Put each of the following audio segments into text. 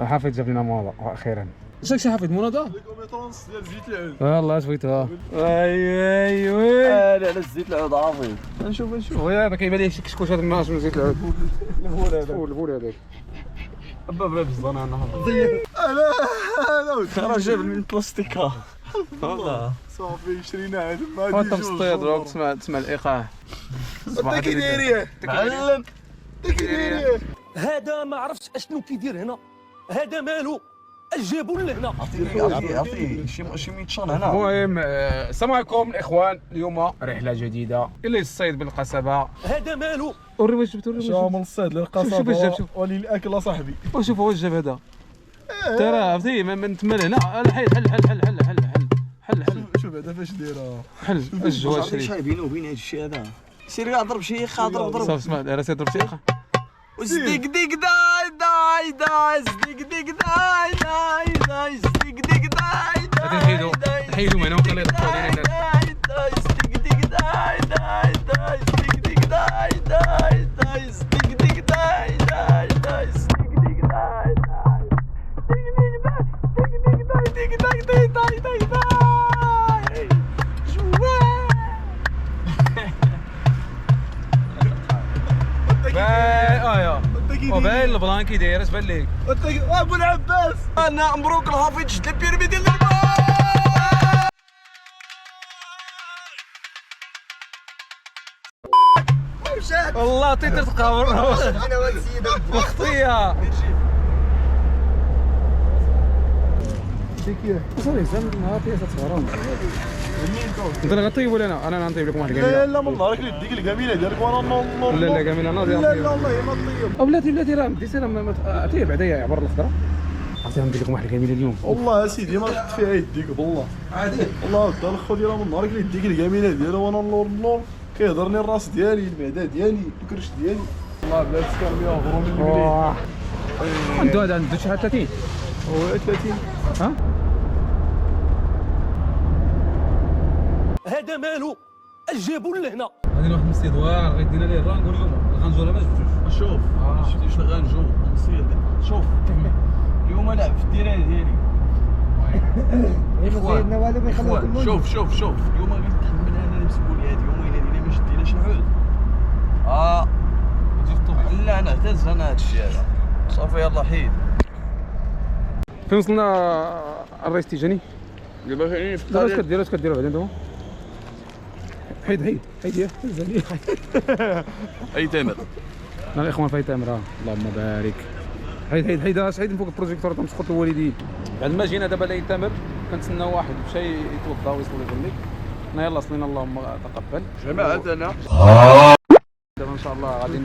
حافظ جاب لنا موضه اخيرا. واش حافظ مناضه؟ الكوميطونس ديال زيت العود. والله شويتها. اي على الزيت العود عظيم. نشوف ويا كيبان لي شي كشكوش هذا الناس من زيت العود. الفول هذاك بابا بالزنانه انا راه جاب من البلاستيكه والله صافي شرينا عاد ما وانت مسطيط دروك تسمع الايقاع. انت كي داير معلم انت كي داير هذا ما عرفتش اشنو كيدير هنا، هذا مالو جابوا لهنا. عطيه شي ميتشان هنا. المهم السلام عليكم الاخوان، اليوم رحله جديده الى الصيد بالقصبه. هذا مالو وري واش جبتو شو من الصيد للقصبه ولي الاكل صاحبي. وشوف واش جاب هذا ترى عرفتي من تما لهنا. حل شوف هذا فاش دايره حل الجوا شري شحال بينه وبين هذا الشيء هذا. سير كاع ضرب شيخه ضرب صافي اسمع راه سيضرب شيخه. وزديك ديك داي زديك ديك داي زديك ديك داي نحيدو من هنا ونخليه يطلعوا علينا الناس. زديك ديك داي زديك ديك داي زديك ديك داي زديك ديك داي وباين البلانكي داير اش بان ليك؟ ابو العباس انا مبروك الحفيظ شد البيرمي ديال الماء. والله طير تقاور مخطيه صافي زعما نهار فيها تصورون. انت اللي غطيب ولا انا غنطيب لكم واحد الكاميله. لا من نهارك اللي ديك الكاميله ديالك وانا لا كاميله ناضيه. لا والله ما طيب. بلاتي راه مديتي راه عطيه بعدا يعبر الخضره. عرفتي غندير لكم واحد الكاميله اليوم. والله اسيدي ما شفت فيها يديك بالله عادي والله دا الخو ديالها من نهارك اللي ديك الكاميله ديالها وانا النور كيهضرني الراس ديالي المعده ديالي الكرش ديالي والله بلاتي كان 100 غرو من المليح. عنده هذا عنده شحال 30 هو 30 ها. هذا مالو جابوا لهنا. غادي واحد المستدوار غيدينا ليه الرانكو اليوم. الغنجوله ما جبتوش. شوف شفتي شنو غنجو نصير شوف اليوم لعب في الديران ديالي. اخوان شوف اليوم غنتحمل انا المسؤوليه ديال يومين هذه ما شديناش العود. تجي في الطوب. لا نعتز انا هذا الشيء هذا صافي يلاه حيد. فين وصلنا الرئيس التيجاني؟ دابا فين اش كديروا بعدا نتوما؟ حيد يا زاني. اي تامر الاخوان في تامر اللهم بارك. حيد من فوق البروجيكتور تمسخط الوالدين. بعد ما جينا دابا لاي تامر كنتسناو واحد مشى يتوضا ويصلي بالليل. حنا يلاه صلينا اللهم تقبل جماعتنا. دابا ان شاء الله غادي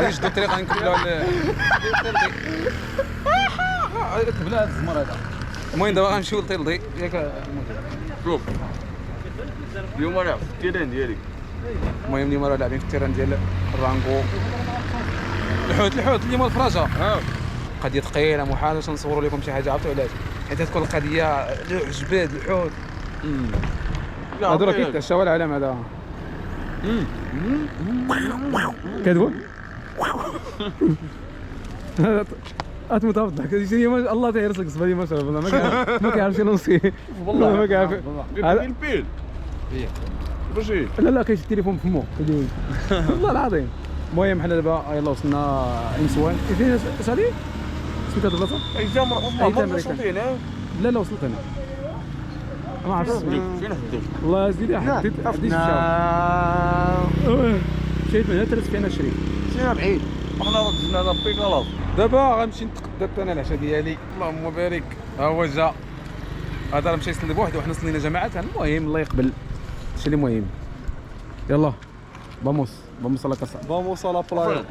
نشدو الطريق غادي نكملوا قبل هذا الزمر هذا. المهم دابا غنمشيو لطيلدي ياك. شوف اليوم راه في التيران ديالي. المهم اليوم راه لاعبين في التيران ديال الرانكو. الحوت اليوم الفراجه. قضيه ثقيله محال باش نصوروا لكم شي حاجه. عرفتوا علاش؟ حيت تكون القضيه العجباد الحوت. هادو راه كيتعشاو العالم هذا. كتقول اتموت بالضحك. الله تيهرسك الصبالي ما شاء الله ما كيعرفش ينوصي والله ما كيعرف. هذا البيل ماشي لا كيشد التليفون بفمو كيدوي والله العظيم. المهم حنا دابا يلاه وصلنا انسوان. فين سالي سميت هاد البلاصه؟ اي تامر وصلتي هنا؟ لا وصلت انا ما عرفتش فين حديت والله سيدي حديت مشيت من هنا 3 فينا الشريف مشينا بعيد وحنا ردنا ربي غلط. دابا غنمشي نتقدى انا العشاء ديالي. اللهم بارك. ها هو جا هذا راه مشى يصلي بوحدو وحنا صلينا جماعه. المهم الله يقبل هادشي اللي مهم. يلا فاموس على كاسا فاموس على بلايا.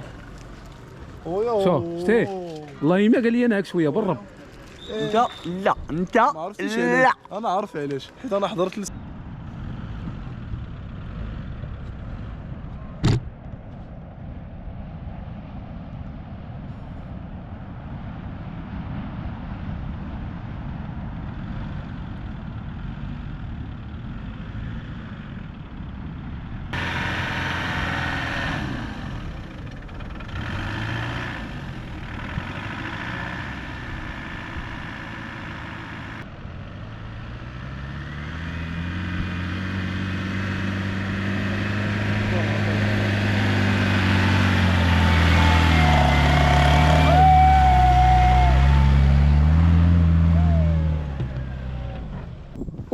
شوف شتي والله ما قال لي انا هاك شويه بالرب. انت لا انا عارف علاش حيت انا حضرت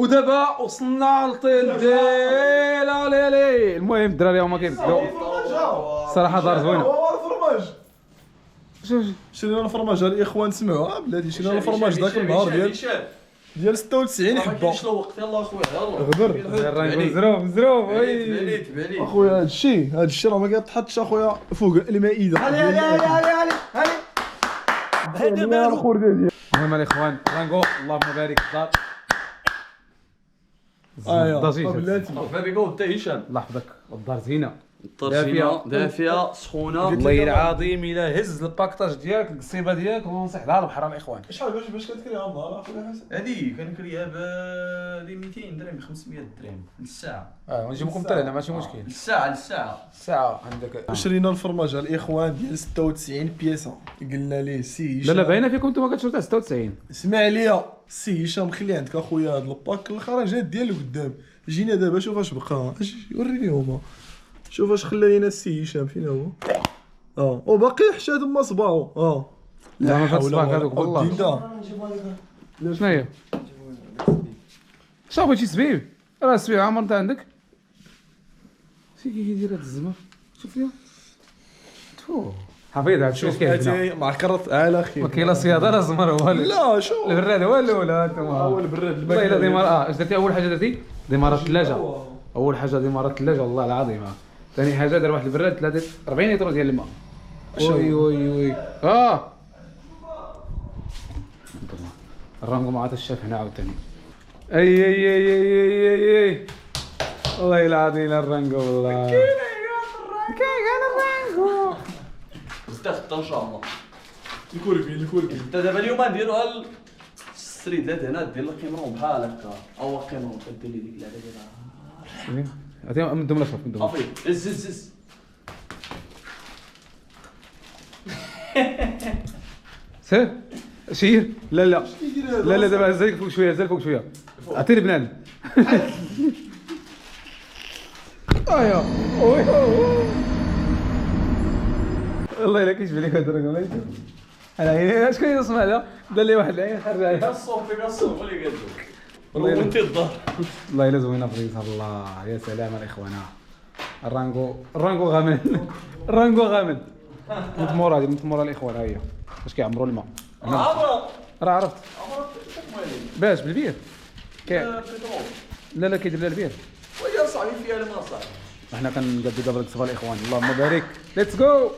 ودابا وصلنا لطيل ديال علي. المهم الدراري هما كيبداو صراحه دار زوينه. الفرماج شرينا الفرماج الاخوان سمعوا بلاتي شرينا الفرماج ذاك النهار ديال 96 حبه. شنو وقت يلاه اخويا يلاه غبر الرانكو زروف باليت اخويا هذا الشيء راه ما كيتحطش اخويا فوق المائده. هذا مالو المهم الاخوان رانكو اللهم بارك الدار بلاتي فيري جود هشام. الله يحفظك الدار زينه دافيه سخونه. والله العظيم الا هز الباكطاج ديالك القصيبه ديالك ونصيح لها البحر الاخوان. شحال باش كتكريها النهار اخويا حسن؟ هذه كنكريها ب 200 درهم 500 درهم للساعه. ونجيب لكم حتى هنا ماشي مشكل. للساعه الساعه عندك. شرينا الفرماج الاخوان ديال 96 بياسه قلنا ليه سي لا باينه فيكم انتم كتشوفوا تاع 96. اسمع ليا سي هشام خلي عندك اخويا هذا الباك الخرجات ديالو قدام. جينا دابا شوف اش بقى وريني هما شوف اش خلى لينا السي هشام فين هو. وباقي حشا تما صباعو. لا ما فات الصباح هذوك والله. شنو هي؟ شنو بغيتي سبيب؟ راه السبيب عامر انت عندك. شي كيدير هاد الزمر شوف ليا. تفو حفيظ هاد الشيء كيعجبنا. معكرت على خير. ما كاين لا صياده لا زمر والو. لا شوف البراد هو الاول انتما. هو البراد والله الا ديمار اش درتي اول حاجه درتي ديمار الثلاجه. اول حاجه ديمار الثلاجه والله العظيم. ثاني حاجه دار واحد البراد 40 لتر ديال الماء. وي الرانكو مع الشاف هنا عاوتاني. اي والله العظيم الرانكو والله كاين الرانكو استخدم ان شاء الله. الكوربي انت دابا اليوم نديروها الستريت هنا دير القمرون بحال هكا او قمرون كدير لي ديك اللعبه ديالها. عطيهم من دوم شوف من دوم. صافي زز سير شير لا دابا هزالك فوق شويه عطيني بنادم. والله الا كيجبد لك هاد الرقم انا اش كيسمع هذا دار لي واحد العين خرج عليها الصوت اللي قال لك والله وانت الظهر. والله الا زوينه بغيتها الله. يا سلام الاخوان الرانكو غامل من مورا الاخوان. ها هي باش كيعمروا الماء راه عرفت باش بالبير لا كيدير لها البير. ويا صاحبي فيها الماء صاحبي. احنا كنقدو دابا القصبه الاخوان. اللهم بارك ليتس جو.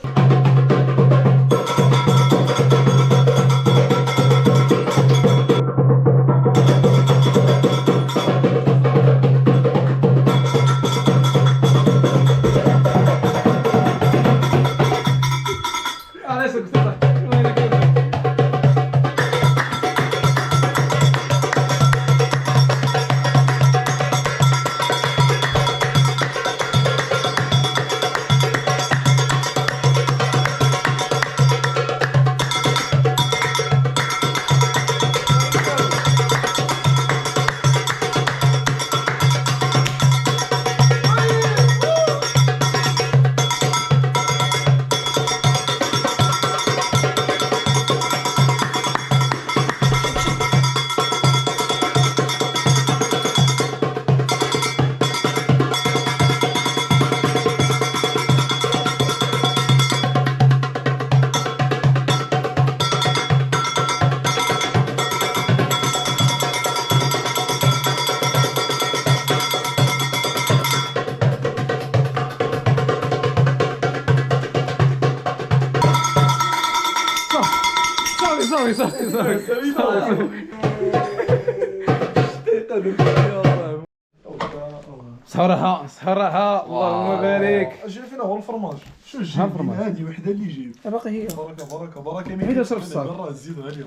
صراحة اللهم بارك. اجي فينا هو الفرماج شو ها جيب الفرماج. هذه وحده اللي جيب باقي هي بركه هيدا شرب الصاج. راه الزيت غاليه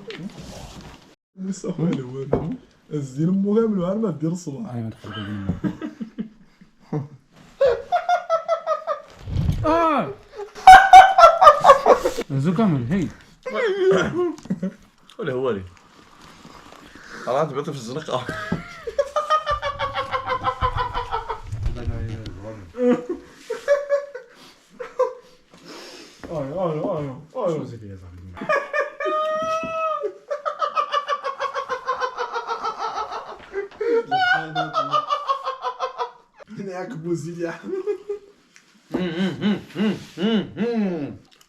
لسه خويا والو الزين مو كامل وعاد ما دير الصباح. ما تخرج نزو كامل هي ولا هو لي راه تبات في الزنقه. شو زيد يا صاحبي وزيد يا احمد.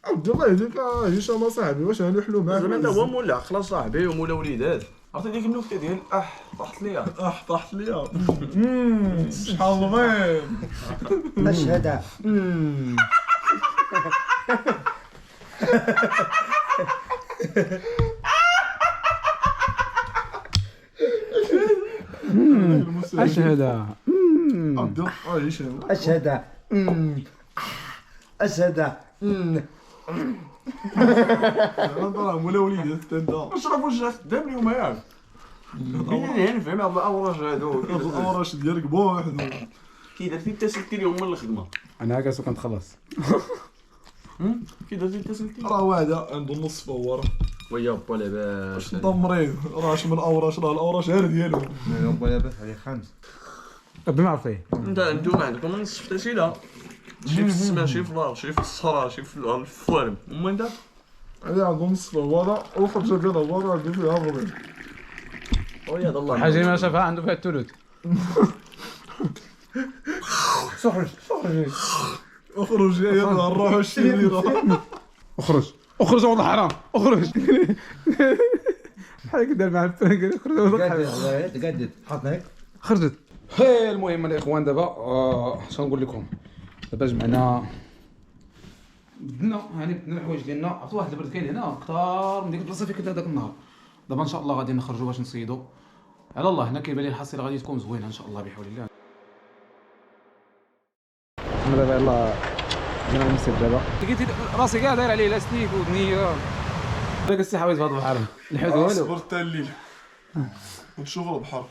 عبد الله يهديك هشام صاحبي، واش غنحلو معاك؟ زعما انت هو مول العقل صاحبي ومول وليدات. عرفتي ديك النكته ديال طاحت ليا. طاحت ليا. شحال زوين. أشهد اشهد. عبد الله هشام. أشهد أشهد راه مولا وليدات حتى انت. اشرب واش خدام اليوم ياك. يعني فهم هاد الاوراج هادو. الاوراش ديالك بوحدو. كي درتي تسلتي اليوم من الخدمه. انا هكا كنتخلص. كي درتي تسلتي. راه واحد عنده نص فوار. ويا با لاباس. واش انت مريض؟ راهش من الاوراش، راه الاوراش غير ديالو. ربما لاباس هذه خمس. بما عرفتي انتو عندكم نصف تسيله. شي في السما، شي في الارض، شي في الصحراء، شي في الفوارم. وما انت هذا عنده نص فوار، الخرجه ديال الفوار عنده فيها الربع. ويا الله. حاجه ما شافها عنده فيها الثلث. سخرج اخرج يا نروح الشريره. اخرج اخرج ولد الحرام اخرج. بحال هكا دار مع الفرنك. اخرج ولد الحرام. تقدد حط هيك. خرجت. هي المهم الاخوان دابا شنو نقول لكم. دابا جمعنا بدنا الحوايج ديالنا. عرفت واحد البرد كاين هنا اكثر من ديك البلاصه فين كنا داك النهار. دابا ان شاء الله غادي نخرجوا باش نصيدوا على الله. هنا كيبان لي الحصيله غادي تكون زوينه ان شاء الله بحول الله. انا دابا يلاه جينا نصيد دابا. لقيت راسي كاع داير عليه لاستيك ودنيا. داك السي حوايج في هذا البحر الحوت والو. صبر حتى الليل ونشوف البحر.